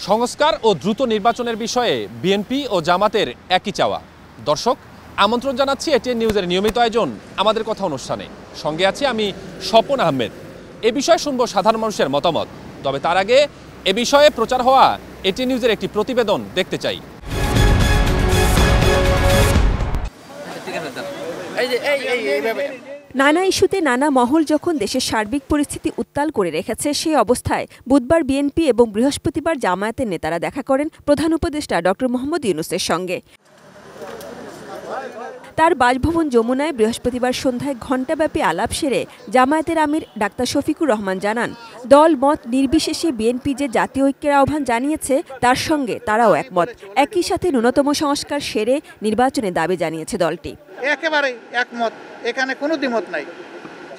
সংস্কার ও দ্রুত নির্বাচনের বিষয়ে বিএনপি ও জামাতের একই চাওয়া। দর্শক, আমন্ত্রণ জানাচ্ছি এটিএন নিউজের নিয়মিত আয়োজন আমাদের কথা অনুষ্ঠানে। সঙ্গে আছি আমি স্বপন আহমেদ। এ বিষয়ে শুনবো সাধারণ মানুষের মতামত। তবে তার আগে এ বিষয়ে প্রচার হওয়া এটিএন নিউজের একটি প্রতিবেদন দেখতে চাই। নানা ইস্যুতে নানা মহল যখন দেশের সার্বিক পরিস্থিতি উত্তাল করে রেখেছে, সেই অবস্থায় বুধবার বিএনপি এবং বৃহস্পতিবার জামায়াতের নেতারা দেখা করেন প্রধান উপদেষ্টা ডক্টর মোহাম্মদ ইউনূসের সঙ্গে। তার বাসভবন যমুনায় বৃহস্পতিবার সন্ধ্যায় ঘণ্টাব্যাপী আলাপ সেরে জামায়াতের আমির ডাক্তার শফিকুর রহমান জানান, দল মত নির্বিশেষে বিএনপি যে জাতীয় ঐক্যের আহ্বান জানিয়েছে তার সঙ্গে তারাও একমত। একই সাথে ন্যূনতম সংস্কার সেরে নির্বাচনের দাবি জানিয়েছে দলটি। একেবারেই একমত, এখানে কোনো দ্বিমত নাই।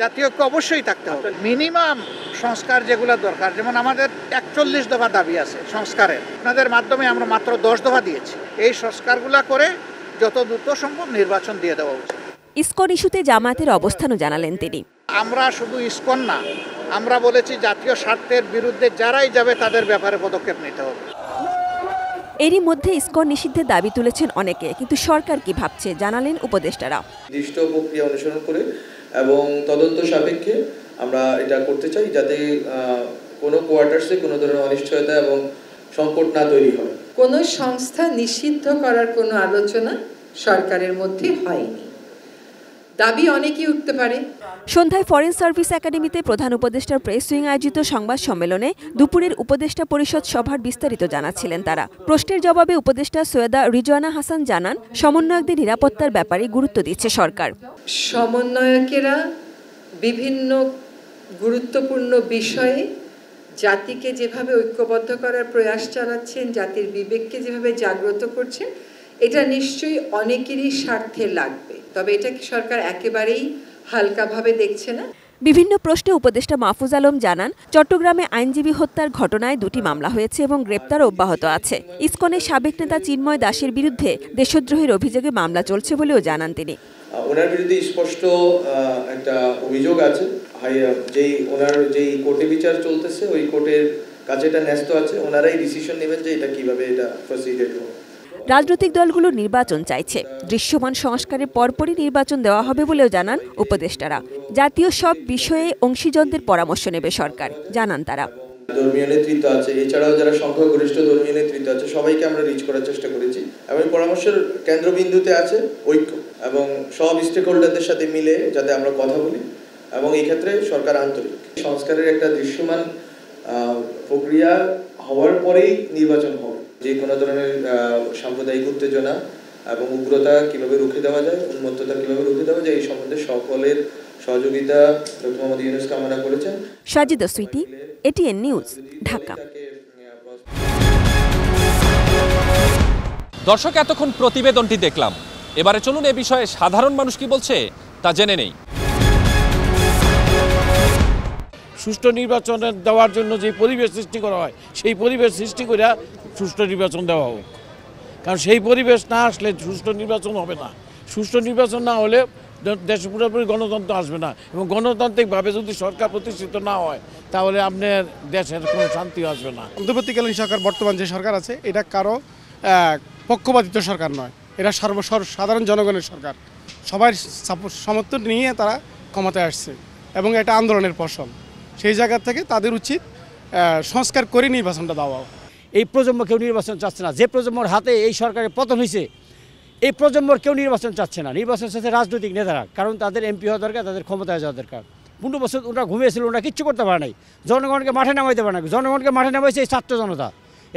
জাতীয় ঐক্য অবশ্যই থাকতে হবে। মিনিমাম সংস্কার যেগুলো দরকার, যেমন আমাদের 41 দফা দাবি আছে সংস্কারের, আপনাদের মাধ্যমে আমরা মাত্র 10 দফা দিয়েছি। এই সংস্কারগুলো করে যত দ্রুত সম্ভব নির্বাচন দিয়ে দেওয়া উচিত। ইসকন ইস্যুতে জামায়াতের অবস্থানও জানালেন তিনি। আমরা শুধু ইসকন না, আমরা বলেছি জাতীয় স্বার্থের বিরুদ্ধে যারাই যাবে তাদের ব্যাপারে পদক্ষেপ নিতে হবে। এরই মধ্যে ইসকন নিষিদ্ধের দাবি তুলেছেন অনেকে, কিন্তু সরকার কি ভাবছে জানালেন উপদেষ্টারা। নির্দিষ্ট প্রক্রিয়া অনুসরণ করে এবং তদন্ত সাপেক্ষে আমরা এটা করতে চাই, যাতে কোনো কোয়ার্টার্সে কোনো ধরনের অনিশ্চয়তা এবং সংকট না তৈরি হয়। কোনো সংস্থা নিষিদ্ধ করার কোনো আলোচনা সরকারের মধ্যে হয়নি। দাবি অনেকেই উঠতে পারে। সন্ধ্যায় ফরেন সার্ভিস একাডেমিতে প্রধান উপদেষ্টার প্রেস উইং আয়োজিত সংবাদ সম্মেলনে দুপুরের উপদেষ্টা পরিষদ সভার বিস্তারিত জানাচ্ছিলেন তারা। প্রশ্নের জবাবে উপদেষ্টা সৈয়দা রিজওয়ানা হাসান জানান, সমন্বয়কদের নিরাপত্তার ব্যাপারে গুরুত্ব দিচ্ছে সরকার। সমন্বয়কেরা বিভিন্ন গুরুত্বপূর্ণ বিষয়ে জাতিকে যেভাবে ঐক্যবদ্ধ করার প্রয়াস চালাচ্ছেন, জাতির বিবেককে যেভাবে জাগ্রত করছেন, এটা নিশ্চয়ই অনেকেরই স্বার্থে লাগবে। তবে এটা কি সরকার একেবারেই হালকাভাবে দেখছে না? বিভিন্ন প্রশ্নে উপদেষ্টা মাহফুজ আলম জানান, চট্টগ্রামে আইনজীবী হত্যার ঘটনায় 2টি মামলা হয়েছে এবং গ্রেপ্তার অব্যাহত আছে। ইসকনের সাবেক নেতা চিন্ময় দাসের বিরুদ্ধে দেশদ্রোহের অভিযোগে মামলা চলছে বলেও জানান তিনি। ওনার বিরুদ্ধে স্পষ্ট একটা অভিযোগ আছে, ওনার যেই কোর্টে বিচার চলতেছে ওই কোর্টের কাছে এটা ন্যস্ত আছে। ওনারাই ডিসিশন নেবেন যে এটা কিভাবে এটা প্রসিডিউর হবে। রাজনৈতিক দলগুলো নির্বাচন চাইছে, দৃশ্যমান সংস্কারের পরপরই নির্বাচন দেওয়া হবে বলেও জানান উপদেষ্টারা। জাতীয় সব বিষয়ে অংশীজনদের পরামর্শ নেবে সরকার, জানান তারা। ধর্মীয় নেতৃত্ব আছে, এছাড়াও যারা সংখ্যাগরিষ্ঠ ধর্মীয় নেতৃত্ব আছে, সবাইকে আমরা রিচ করার চেষ্টা করেছি এবং পরামর্শের কেন্দ্রবিন্দুতে আছে ঐক্য এবং সব স্টেক হোল্ডারদের সাথে মিলে যাতে আমরা কথা বলি, এবং এই ক্ষেত্রে সরকার আন্তরিক। সংস্কারের একটা দৃশ্যমান প্রক্রিয়া হওয়ার পরেই নির্বাচন হবে। যে কোনো ধরনের সাম্প্রদায়িক উত্তেজনা এবং উগ্রতা কিভাবে রুখে দেওয়া যায়, উন্মত্ততা কিভাবে রুখে দেওয়া যায়, এই সম্বন্ধে সকলের সহযোগিতা ডক্টর মোহাম্মদ ইউনূস কামনা করেছেন। Sajida Sweety, ATN news, Dhaka. দর্শক, এতক্ষণ প্রতিবেদনটি দেখলাম। এবারে চলুন এ বিষয়ে সাধারণ মানুষ কি বলছে তা জেনে নেই। সুষ্ঠু নির্বাচন দেওয়ার জন্য যে পরিবেশ সৃষ্টি করা হয়, সেই পরিবেশ সৃষ্টি করে সুষ্ঠু নির্বাচন দেওয়া হোক। কারণ সেই পরিবেশ না আসলে সুষ্ঠু নির্বাচন হবে না। সুষ্ঠু নির্বাচন না হলে দেশে পুরোপুরি গণতন্ত্র আসবে না, এবং গণতান্ত্রিকভাবে যদি সরকার প্রতিষ্ঠিত না হয় তাহলে আপনার দেশের কোনো শান্তি আসবে না। অন্তর্বর্তীকালীন সরকার, বর্তমান যে সরকার আছে, এটা কারো পক্ষপাতিত্ব সরকার নয়, এটা সাধারণ জনগণের সরকার। সবার সমর্থন নিয়ে তারা ক্ষমতায় আসছে এবং এটা আন্দোলনের ফসল। সেই জায়গা থেকে তাদের উচিত সংস্কার করে নির্বাচনটা দেওয়া। এই প্রজন্ম কেউ নির্বাচন চাচ্ছে না। যে প্রজন্মর হাতে এই সরকারের পতন হয়েছে, এই প্রজন্মর কেউ নির্বাচন চাচ্ছে না। নির্বাচন চাচ্ছে রাজনৈতিক নেতারা, কারণ তাদের এমপি হওয়া দরকার, তাদের ক্ষমতায় যাওয়া দরকার। 15 বছর ওরা ঘুমিয়েছিল, ওরা কিচ্ছু করতে পারে নাই, জনগণকে মাঠে নামাইতে পারে না। জনগণকে মাঠে নামাইছে এই ছাত্র জনতা,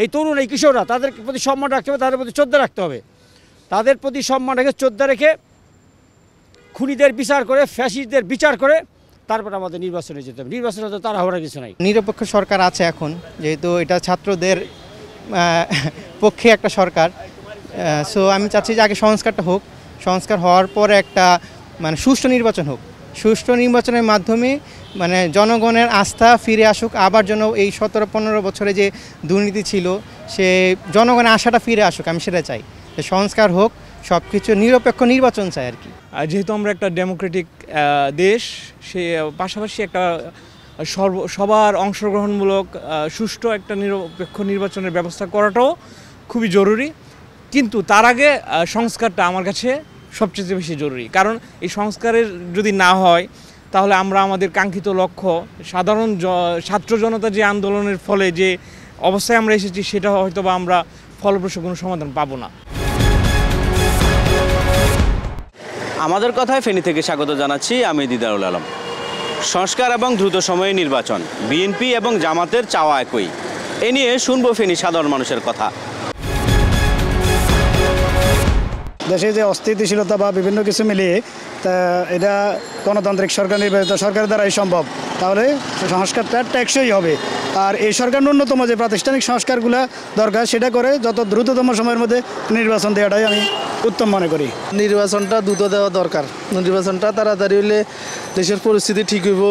এই তরুণ, এই কিশোররা। তাদের প্রতি সম্মান রাখতে হবে, তাদের প্রতি শ্রদ্ধা রাখতে হবে। তাদের প্রতি সম্মান রেখে, শ্রদ্ধা রেখে, খুনিদের বিচার করে, ফ্যাসিস্টদের বিচার করে তারপর আমাদের নির্বাচনে যেতে হবে। নির্বাচনে তো তারা হওয়ার কিছু নাই। নিরপেক্ষ সরকার আছে এখন, যেহেতু এটা ছাত্রদের পক্ষে একটা সরকার। সো আমি চাচ্ছি যে আগে সংস্কারটা হোক, সংস্কার হওয়ার পরে একটা সুষ্ঠু নির্বাচন হোক। সুষ্ঠু নির্বাচনের মাধ্যমে জনগণের আস্থা ফিরে আসুক, আবার যেন এই 17-15 বছরে যে দুর্নীতি ছিল সে জনগণের আশাটা ফিরে আসুক। আমি সেটা চাই, যে সংস্কার হোক, সব কিছু নিরপেক্ষ নির্বাচন চাই আর কি। যেহেতু আমরা একটা ডেমোক্রেটিক দেশ, সে পাশাপাশি একটা সবার অংশগ্রহণমূলক সুষ্ঠু একটা নিরপেক্ষ নির্বাচনের ব্যবস্থা করাটাও খুবই জরুরি। কিন্তু তার আগে সংস্কারটা আমার কাছে সবচেয়ে বেশি জরুরি, কারণ এই সংস্কারের যদি না হয় তাহলে আমরা আমাদের কাঙ্ক্ষিত লক্ষ্য সাধারণ ছাত্র জনতা যে আন্দোলনের ফলে যে অবস্থায় আমরা এসেছি সেটা হয়তো বা আমরা ফলপ্রসূ কোনো সমাধান পাবো না। আমাদের কথায় ফেনী থেকে স্বাগত জানাচ্ছি আমি দিদারুল আলম। সংস্কার এবং দ্রুত সময়ে নির্বাচন, বিএনপি এবং জামাতের চাওয়া একই। এ নিয়ে শুনবো ফেনী সাধারণ মানুষের কথা। দেশে যে অস্থিতিশীলতা বা বিভিন্ন কিছু মিলিয়ে তা এটা গণতান্ত্রিক সরকার নির্বাচিত সরকারের দ্বারাই সম্ভব, তাহলে সংস্কারটা টেকসই হবে। আর এই সরকার ন্যূনতম যে প্রাতিষ্ঠানিক সংস্কারগুলো দরকার সেটা করে যত দ্রুততম সময়ের মধ্যে নির্বাচন দেওয়াটাই আমি উত্তম মনে করি। নির্বাচনটা দ্রুত দেওয়া দরকার, নির্বাচনটা তাড়াতাড়ি হলে দেশের পরিস্থিতি ঠিক হইব।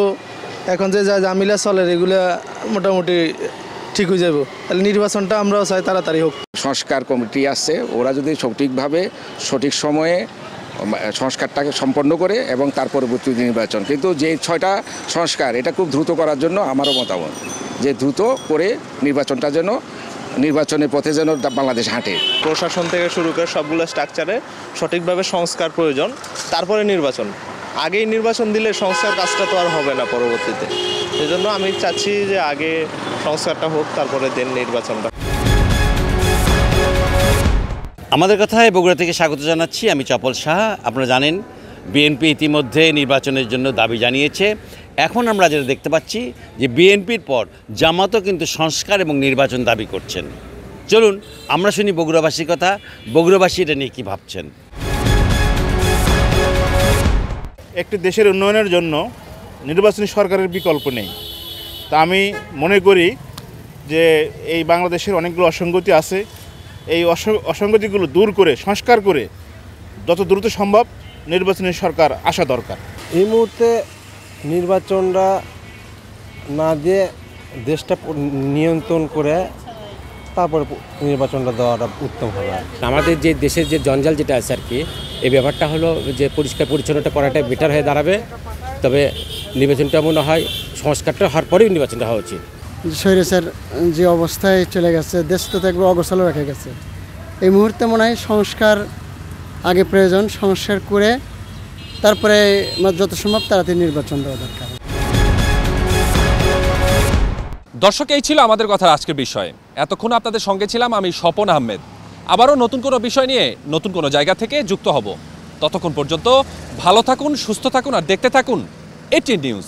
এখন যে যা ঝামেলা চলে এগুলো মোটামুটি ঠিক হয়ে যাব, তাহলে নির্বাচনটা আমরাও চাই তাড়াতাড়ি হোক। সংস্কার কমিটি আছে, ওরা যদি সঠিকভাবে সঠিক সময়ে সংস্কারটাকে সম্পন্ন করে এবং তার পরবর্তী নির্বাচন, কিন্তু যে 6টা সংস্কার এটা খুব দ্রুত করার জন্য আমারও মতামত যে দ্রুত করে নির্বাচনটা যেন নির্বাচনের পথে যেন বাংলাদেশ হাঁটে। প্রশাসন থেকে শুরু করে সবগুলো স্ট্রাকচারে সঠিকভাবে সংস্কার প্রয়োজন, তারপরে নির্বাচন। আগেই নির্বাচন দিলে সংস্কার কাজটা তো আর হবে না পরবর্তীতে। সেজন্য আমি চাচ্ছি যে আগে সংস্কারটা হোক, তারপরে দেন নির্বাচনটা। আমাদের কথায় বগুড়া থেকে স্বাগত জানাচ্ছি আমি চপল সাহা। আপনারা জানেন বিএনপি ইতিমধ্যে নির্বাচনের জন্য দাবি জানিয়েছে। এখন আমরা যেটা দেখতে পাচ্ছি যে বিএনপির পর জামাতও কিন্তু সংস্কার এবং নির্বাচন দাবি করছেন। চলুন আমরা শুনি বগুড়াবাসীর কথা, বগুড়াবাসী এটা নিয়ে কী ভাবছেন। একটি দেশের উন্নয়নের জন্য নির্বাচনী সরকারের বিকল্প নেই। তা আমি মনে করি যে এই বাংলাদেশের অনেকগুলো অসঙ্গতি আছে, এই অসঙ্গতিগুলো দূর করে সংস্কার করে যত দ্রুত সম্ভব নির্বাচনী সরকার আসা দরকার। এই মুহূর্তে নির্বাচনটা না দিয়ে দেশটা নিয়ন্ত্রণ করে তারপরে নির্বাচনটা দেওয়াটা উত্তম হবে। আমাদের যে দেশের যে জঞ্জাল যেটা আছে আর কি, এই ব্যাপারটা হলো যে পরিষ্কার পরিচ্ছন্নতা করাটাই বেটার হয়ে দাঁড়াবে। তবে নির্বাচনটা মনে হয় সংস্কারটা হওয়ার পরেই নির্বাচনটা হওয়া উচিত। স্বৈরাচার যে অবস্থায় চলে গেছে, দেশ তো একবার অগোছালো রেখে গেছে। এই মুহূর্তে মনে হয় সংস্কার আগে প্রয়োজন, সংস্কার করে তারপরে যত সম্ভব তাড়াতাড়ি নির্বাচন দেওয়া দরকার। দর্শক, এই ছিল আমাদের কথার আজকের বিষয়। এতক্ষণ আপনাদের সঙ্গে ছিলাম আমি স্বপন আহমেদ। আবারও নতুন কোনো বিষয় নিয়ে নতুন কোনো জায়গা থেকে যুক্ত হব। ততক্ষণ পর্যন্ত ভালো থাকুন, সুস্থ থাকুন আর দেখতে থাকুন এটিএন নিউজ।